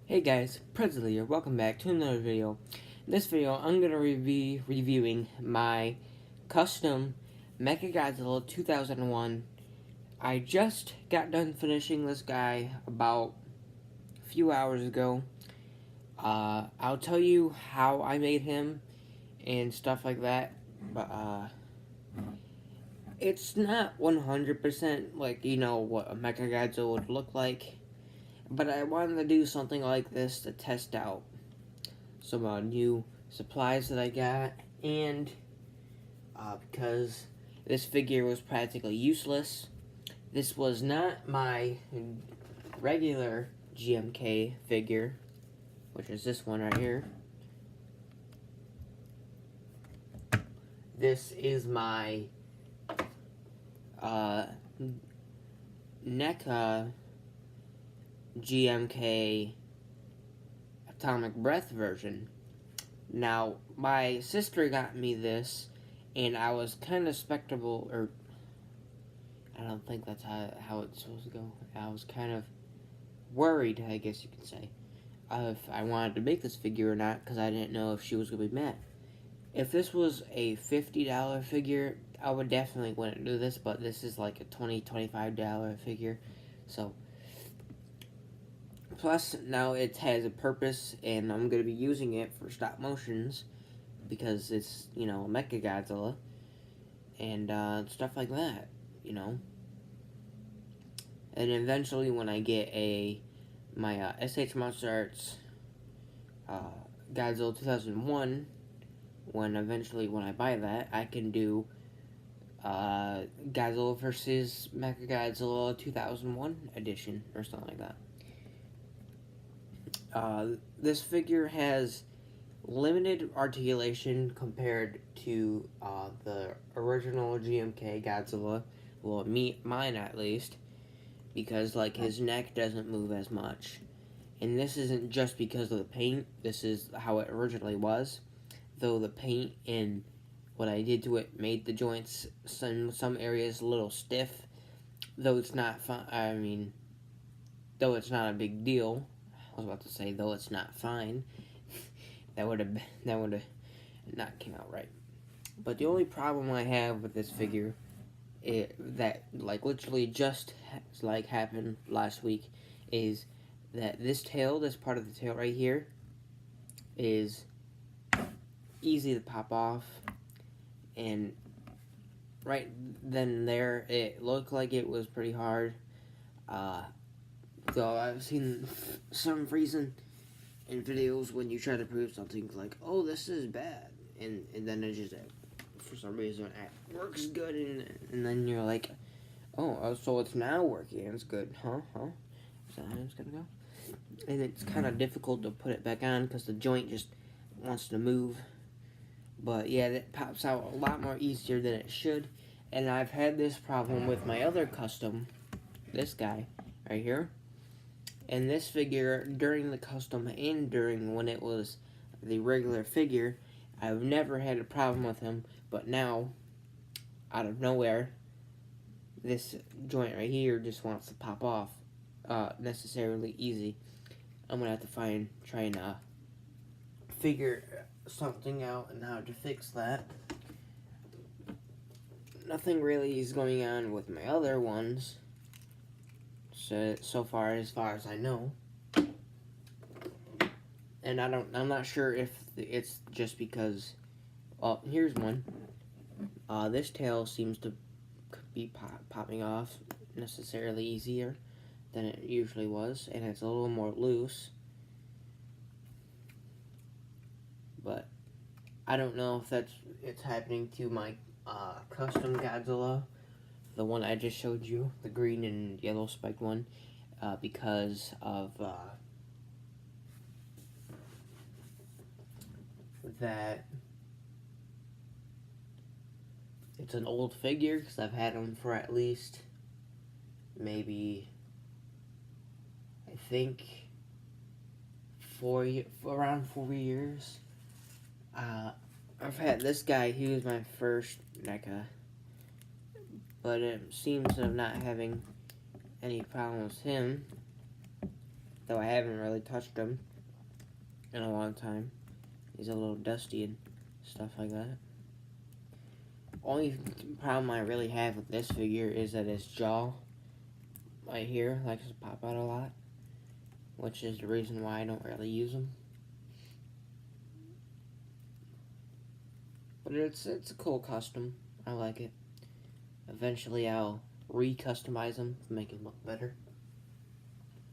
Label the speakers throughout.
Speaker 1: Hey guys, Presley here. Welcome back to another video. In this video, I'm going to be reviewing my custom Mechagodzilla 2001. I just got done finishing this guy about a few hours ago. I'll tell you how I made him and stuff like that, but it's not 100% like, what a Mechagodzilla would look like. But I wanted to do something like this to test out some new supplies that I got, and because this figure was practically useless. This was not my regular GMK figure, which is this one right here. This is my Neca GMK Atomic Breath version. Now, my sister got me this, and I was kind of skeptical, or I don't think that's how it's supposed to go. I was kind of worried, I guess you could say, if I wanted to make this figure or not, because I didn't know if she was going to be mad. If this was a $50 figure, I would definitely wouldn't do this, but this is like a $20, $25 figure, so plus, now it has a purpose, and I'm going to be using it for stop motions, because it's, Mechagodzilla, and stuff like that, And eventually, when I get my SH Monster Arts Godzilla 2001, when I buy that, I can do Godzilla versus Mechagodzilla 2001 edition, or something like that. This figure has limited articulation compared to the original GMK Godzilla. Well, mine at least, because like his neck doesn't move as much. And this isn't just because of the paint. This is how it originally was. Though the paint and what I did to it made the joints some areas a little stiff. Though it's not fun. Though it's not a big deal. I was about to say, though it's not fine. that would have not came out right. But the only problem I have with this figure, that like literally just like happened last week, is that this part of the tail right here, is easy to pop off, and right then and there it looked like it was pretty hard. So I've seen some reason in videos when you try to prove something like, oh, this is bad, and then it just, for some reason, it works good, and then you're like, oh, so it's now working, it's good, huh? Is that how it's gonna go? And it's kind of difficult to put it back on because the joint just wants to move. But yeah, it pops out a lot more easier than it should, and I've had this problem with my other custom, this guy right here. And this figure, during the custom and during when it was the regular figure, I've never had a problem with him. But now, out of nowhere, this joint right here just wants to pop off necessarily easy. I'm going to have to try and figure something out and how to fix that. Nothing really is going on with my other ones. So far as I know, and I'm not sure if it's just because. Well, here's one. This tail seems to be popping off necessarily easier than it usually was, and it's a little more loose. But I don't know if it's happening to my custom Godzilla, the one I just showed you, the green and yellow spiked one, because of that it's an old figure, because I've had them for at least maybe, I think, around 4 years. I've had this guy. He was my first NECA, but it seems of not having any problems with him. though I haven't really touched him in a long time. He's a little dusty and stuff like that. Only problem I really have with this figure is that his jaw right here likes to pop out a lot, which is the reason why I don't really use him. But it's a cool custom. I like it. Eventually I'll re-customize him to make him look better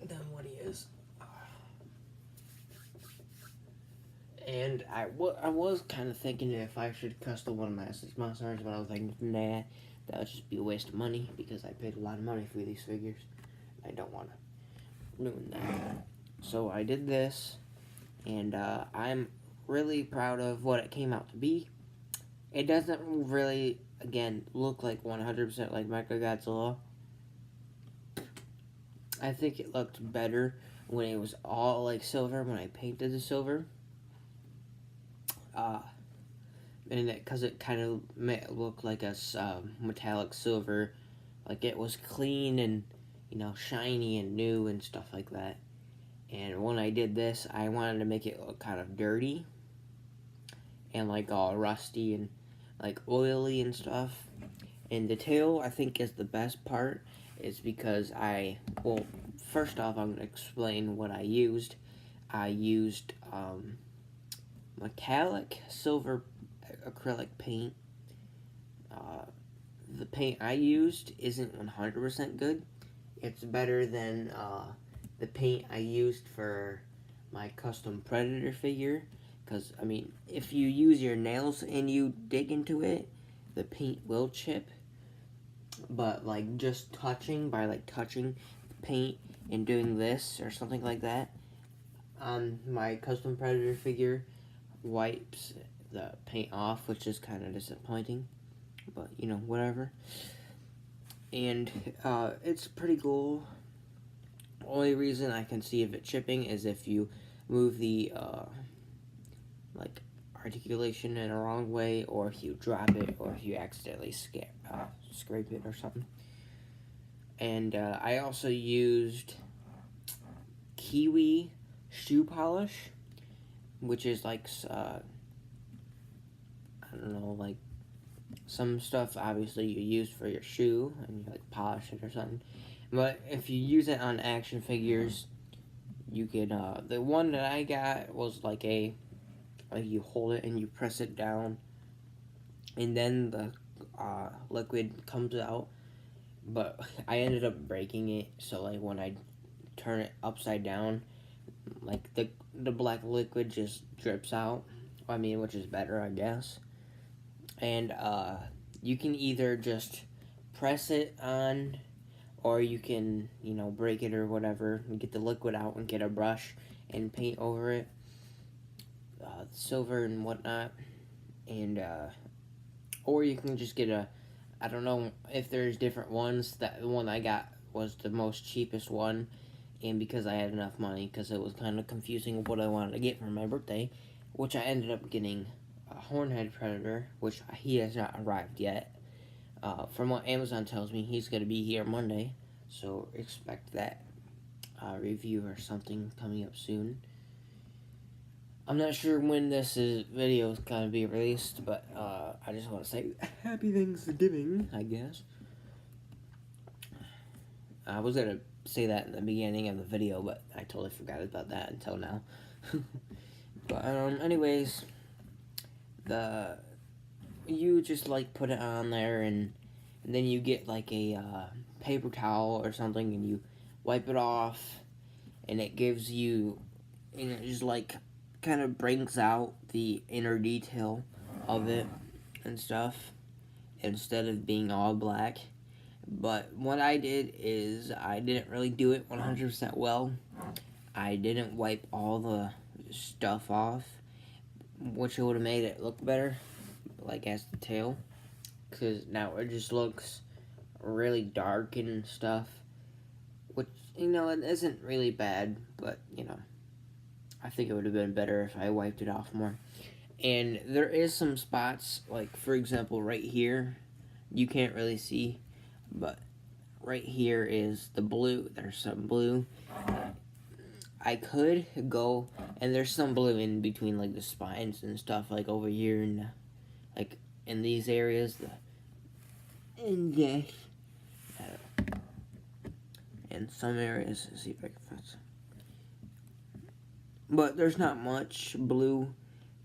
Speaker 1: than what he is. And I was kind of thinking if I should custom one of my six monsters, but I was like, nah, that would just be a waste of money because I paid a lot of money for these figures. I don't want to ruin that. So I did this, and I'm really proud of what it came out to be. It doesn't really, again, look like 100% like Mechagodzilla. I think it looked better when it was all like silver, when I painted the silver. And because it kind of looked like a metallic silver, like it was clean and, you know, shiny and new and stuff like that. And when I did this, I wanted to make it look kind of dirty and like all rusty and like oily and stuff. And the tail, I think, is the best part, is because well, first off, I'm going to explain what I used. I used metallic silver acrylic paint. The paint I used isn't 100% good. It's better than the paint I used for my custom Predator figure. Because, I mean, if you use your nails and you dig into it, the paint will chip. But, like, just touching, by, like, touching the paint and doing this or something like that, my custom Predator figure wipes the paint off, which is kind of disappointing. But, you know, whatever. And, it's pretty cool. Only reason I can see of it chipping is if you move the, like, articulation in a wrong way, or if you drop it, or if you accidentally scrape it or something. And I also used kiwi shoe polish, which is like I don't know, like some stuff obviously you use for your shoe and you like polish it or something. But if you use it on action figures, you could the one that I got was like you hold it and you press it down, and then the liquid comes out. But I ended up breaking it, so like when I turn it upside down, like the black liquid just drips out. I mean, which is better, I guess. And you can either just press it on, or you can, you know, break it or whatever and get the liquid out and get a brush and paint over it, silver and whatnot. And or you can just get I don't know if there's different ones. That the one I got was the most cheapest one, and because I had enough money, because it was kind of confusing what I wanted to get for my birthday, which I ended up getting a Hornhead Predator, which he has not arrived yet. From what Amazon tells me, he's going to be here Monday, so expect that review or something coming up soon. I'm not sure when this video is going to be released, but I just want to say Happy Thanksgiving, I guess. I was going to say that in the beginning of the video, but I totally forgot about that until now. But anyways, you just like put it on there, and then you get like a paper towel or something, and you wipe it off, and it gives you, and it just like kind of brings out the inner detail of it and stuff instead of being all black. But what I did is I didn't really do it 100% well. I didn't wipe all the stuff off, which would have made it look better, like as the tail, because now it just looks really dark and stuff, which, you know, it isn't really bad, but, you know, I think it would have been better if I wiped it off more. And there is some spots, like, for example, right here, you can't really see, but right here is the blue. There's some blue. I could go, and there's some blue in between, like, the spines and stuff, like, over here, and, like, in these areas, and yes, in some areas, let's see if I can find some. But there's not much blue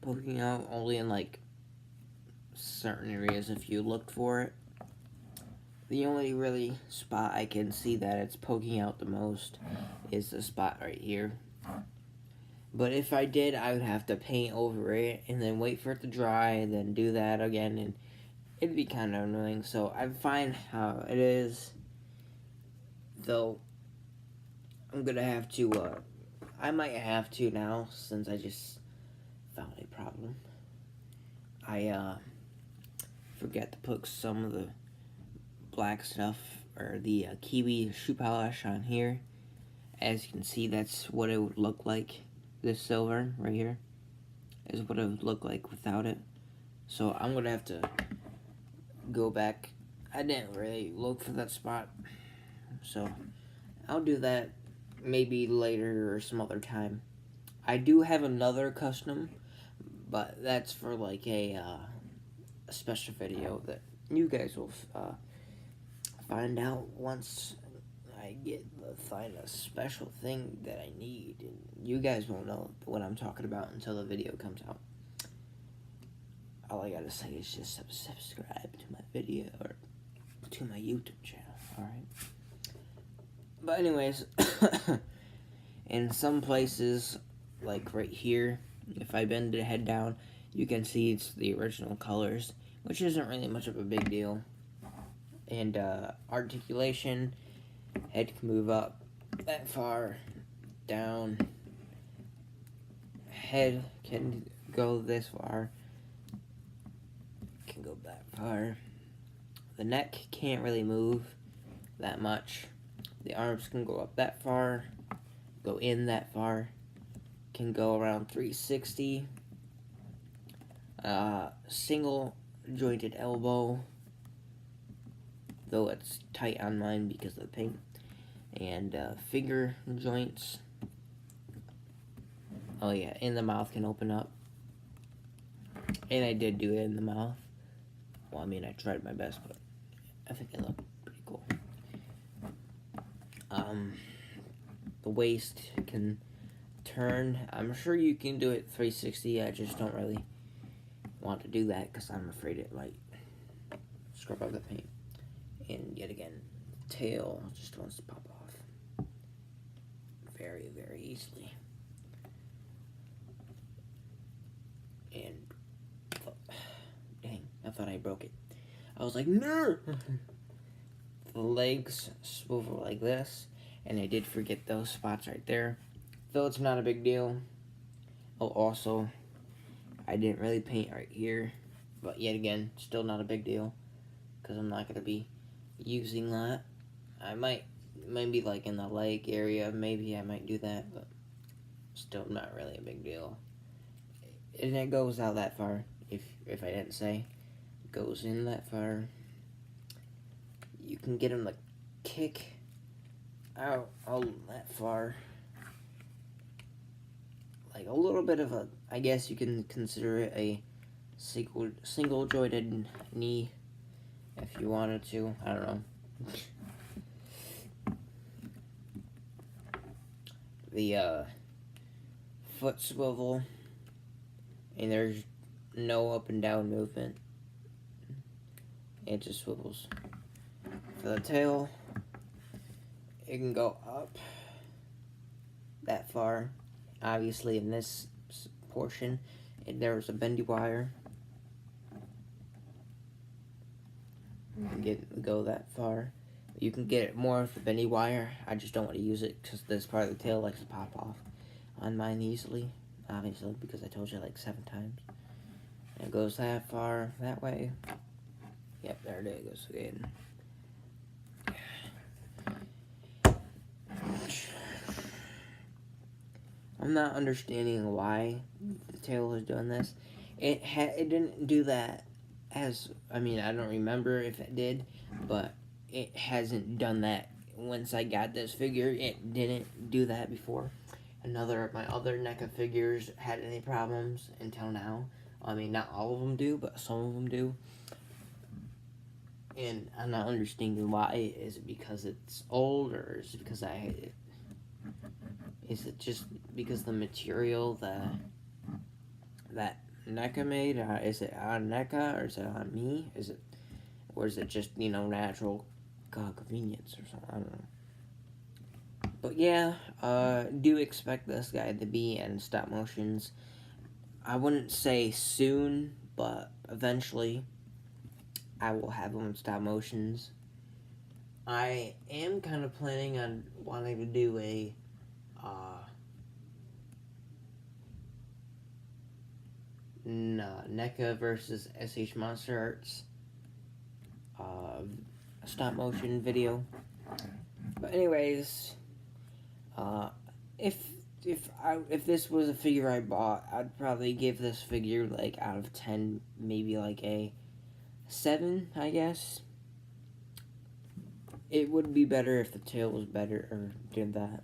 Speaker 1: poking out, only in, like, certain areas if you looked for it. The only really spot I can see that it's poking out the most is the spot right here. But if I did, I would have to paint over it and then wait for it to dry and then do that again, and it'd be kind of annoying. So I'm fine how it is, though I'm gonna have to, I might have to now since I just found a problem. I forgot to put some of the black stuff, or the kiwi shoe polish on here. As you can see, that's what it would look like. This silver right here is what it would look like without it. So I'm gonna have to go back. I didn't really look for that spot, so I'll do that maybe later or some other time. I do have another custom, but that's for like a special video that you guys will find out once I find a special thing that I need, and you guys won't know what I'm talking about until the video comes out. All I gotta say is just subscribe to my video, or to my YouTube channel, alright? But anyways, in some places, like right here, if I bend the head down, you can see it's the original colors, which isn't really much of a big deal. And articulation, head can move up that far, down, head can go this far, can go that far. The neck can't really move that much. The arms can go up that far, go in that far, can go around 360. Single jointed elbow, though it's tight on mine because of the paint. And finger joints. Oh yeah, and the mouth can open up. And I did do it in the mouth. Well, I mean, I tried my best, but I think it looked pretty cool. The waist can turn. I'm sure you can do it 360. I just don't really want to do that because I'm afraid it might scrub up the paint. And yet again, tail just wants to pop off very, very easily. And dang, I thought I broke it. I was like, no! The legs swivel like this, and I did forget those spots right there, though it's not a big deal. Oh, also, I didn't really paint right here, but yet again, still not a big deal, because I'm not going to be using that. I might, maybe like in the leg area, maybe I might do that, but still not really a big deal. And it goes out that far, if I didn't say. It goes in that far. You can get them to kick out all that far. Like a little bit of a, I guess you can consider it a single jointed knee if you wanted to. I don't know. The foot swivel, and there's no up and down movement. It just swivels. For the tail, it can go up that far. Obviously, in this portion, there's a bendy wire. You can go that far. You can get it more with the bendy wire. I just don't want to use it because this part of the tail likes to pop off on mine easily. Obviously, because I told you like 7 times. And it goes that far, that way. Yep, there it goes again. I'm not understanding why the tail is doing this. It didn't do that as, I mean, I don't remember if it did, but it hasn't done that. Once I got this figure, it didn't do that before. another of my other NECA figures had any problems until now. I mean, not all of them do, but some of them do. And I'm not understanding why. Is it because it's old, or is it because is it just because the material that NECA made? Is it on NECA, or is it on me? Or is it just, natural convenience or something? I don't know. But yeah, do expect this guy to be in stop motions. I wouldn't say soon, but eventually I will have him in stop motions. I am kind of planning on wanting to do a NECA versus SH Monster Arts stop motion video. But anyways, if this was a figure I bought, I'd probably give this figure like out of 10, maybe like a 7, I guess. It would be better if the tail was better or did that.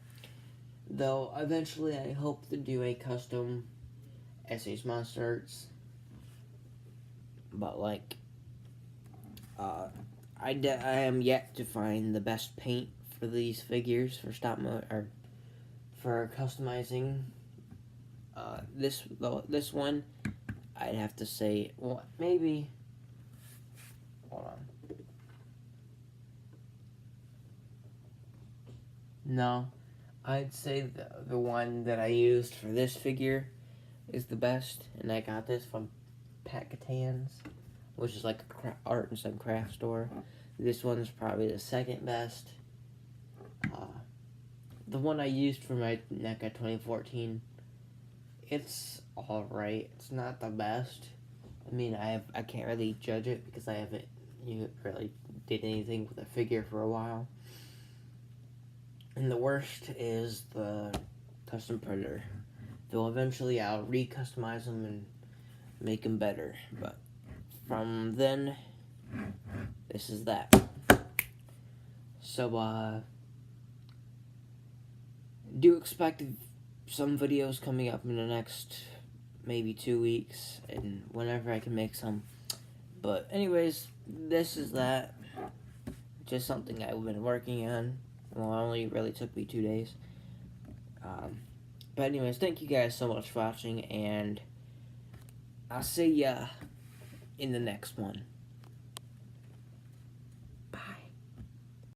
Speaker 1: Though eventually I hope to do a custom SH Monster Arts. But like I am yet to find the best paint for these figures for for customizing. This one, I'd have to say, well, maybe. Hold on. No, I'd say the one that I used for this figure is the best, and I got this from Pacatans, which is like a art and some craft store. This one's probably the second best. The one I used for my NECA 2014, it's alright. It's not the best. I mean, I can't really judge it because I haven't really did anything with the figure for a while. And the worst is the Custom Predator. Though eventually I'll re-customize them and make them better. But from then, this is that. So, do expect some videos coming up in the next maybe 2 weeks, and whenever I can make some. But anyways, this is that. Just something I've been working on. Well, it only really took me 2 days. But anyways, thank you guys so much for watching, and I'll see ya in the next one.